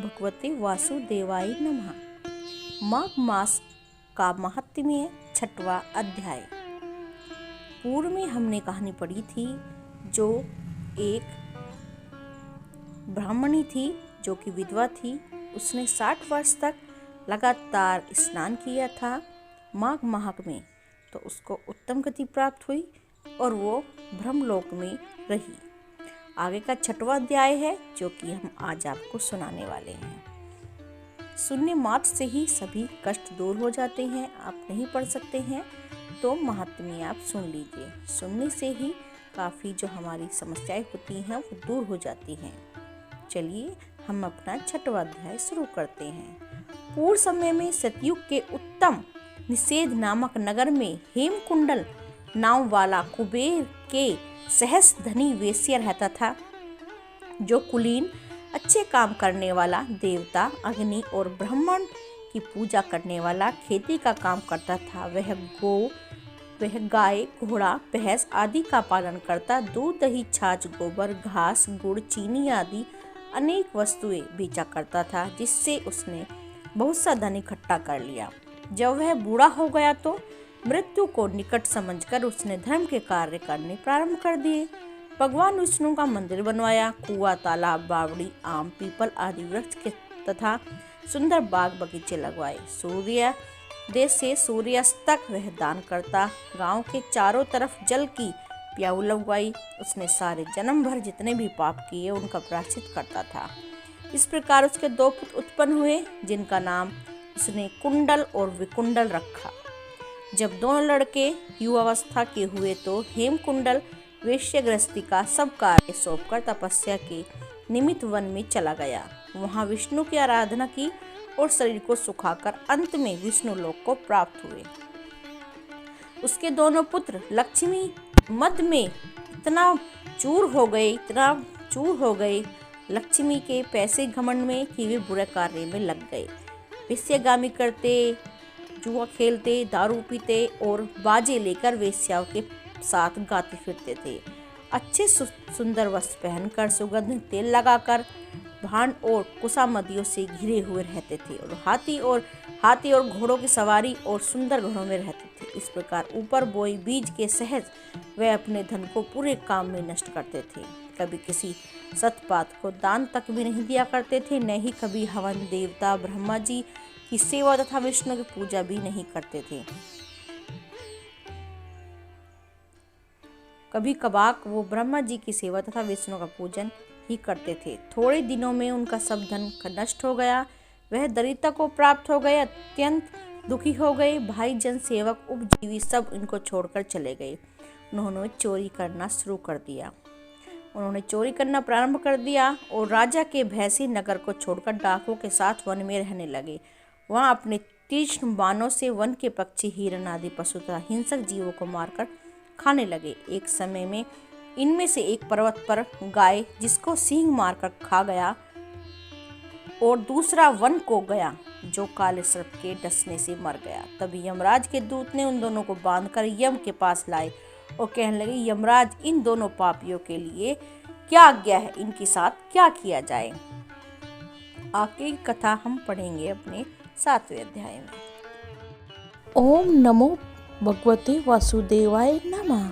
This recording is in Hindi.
भगवते वासुदेवाय नमः। माघ मास का महात्म्य 6वां अध्याय। पूर्व में हमने कहानी पढ़ी थी जो एक ब्राह्मणी थी जो कि विधवा थी। उसने 60 वर्ष तक लगातार स्नान किया था माघ माह में, तो उसको उत्तम गति प्राप्त हुई और वो ब्रह्मलोक में रही। आगे का 6वां अध्याय है जो कि हम आज आपको सुनाने वाले हैं। सुनने मात्र से ही सभी कष्ट दूर हो जाते हैं। आप नहीं पढ़ सकते हैं तो महात्म्य आप सुन लीजिए। सुनने से ही काफ़ी जो हमारी समस्याएं होती हैं वो दूर हो जाती हैं। चलिए हम अपना 6वां अध्याय शुरू करते हैं। पूर्व समय में सतयुग के उत्तम निषेध नामक नगर में हेमकुंडल नाम वाला कुबेर के सहस धनी वेश्या रहता था, जो कुलीन अच्छे काम करने वाला, देवता अग्नि और ब्राह्मण की पूजा करने वाला, खेती का काम करता था। वह गाय, घोड़ा, भैंस आदि का पालन करता, दूध, दही, छाछ, गोबर, घास, गुड़, चीनी आदि अनेक वस्तुएं बेचा करता था, जिससे उसने बहुत सा धन इकट्ठा कर लिया। जब वह बूढ़ा हो गया तो मृत्यु को निकट समझकर उसने धर्म के कार्य करने प्रारंभ कर दिए। भगवान विष्णु का मंदिर बनवाया, कुआं, तालाब, बावड़ी, आम, पीपल आदि वृक्ष के तथा सुंदर बाग बगीचे लगवाए। सूर्योदय से सूर्यास्त तक वह दान करता। गांव के चारों तरफ जल की प्याऊ लगवाई। उसने सारे जन्म भर जितने भी पाप किए उनका प्रायश्चित करता था। इस प्रकार उसके 2 पुत्र उत्पन्न हुए, जिनका नाम उसने कुंडल और विकुंडल रखा। जब दोनों लड़के युवावस्था के हुए तो हेमकुंडल वेश्यागृहस्थी का सब कार्य सौंपकर तपस्या के निमित्त वन में चला गया। वहां विष्णु की आराधना की और शरीर को सुखाकर अंत में विष्णु लोक को प्राप्त हुए। उसके दोनों पुत्र लक्ष्मी मद में इतना चूर हो गए लक्ष्मी के पैसे घमंड में कि वे बुरे कार्य में लग गए। वेश्यागामी करते, जुआ खेलते, दारू पीते और बाजे लेकर वेश्याओं के साथ गाते फिरते थे। अच्छे सुंदर वस्त्र पहनकर, सुगंधित तेल लगाकर, भांड और कुसामदियों से घिरे हुए रहते थे और हाथी और घोड़ों की सवारी और सुंदर घरों में रहते थे। इस प्रकार ऊपर बोए बीज के सहज वे अपने धन को पूरे काम में नष्ट करते थे। कभी किसी सतपात को दान तक भी नहीं दिया करते थे, न ही कभी हवन, देवता ब्रह्मा जी की सेवा तथा विष्णु की पूजा भी नहीं करते थे। कभी कभार वो ब्रह्मा जी की सेवा तथा विष्णु का पूजन ही करते थे। थोड़े दिनों में उनका सब धन नष्ट हो गया। वह दरिद्रता को प्राप्त हो गए, अत्यंत दुखी हो गए। भाई जन, सेवक, उपजीवी सब इनको छोड़कर चले गए। उन्होंने चोरी करना प्रारंभ कर दिया और राजा के भैंसी नगर को छोड़कर डाकुओं के साथ वन में रहने लगे। वहां अपने तीक्ष्ण बाणों से वन के पक्षी, हिरण आदि पशु तथा हिंसक जीवों को मारकर खाने लगे। एक समय में इनमें से एक पर्वत पर गाय, जिसको सिंह मारकर खा गया, और दूसरा वन को गया, जो काले सर्प के डसने से मर गया। तभी यमराज के दूत ने उन दोनों को बांधकर यम के पास लाए और कहने लगे, यमराज, इन दोनों पापियों के लिए क्या आज्ञा है? इनके साथ क्या किया जाए? आगे की कथा हम पढ़ेंगे अपने 7वें अध्याय में। ओम नमो भगवते वासुदेवाय नमः।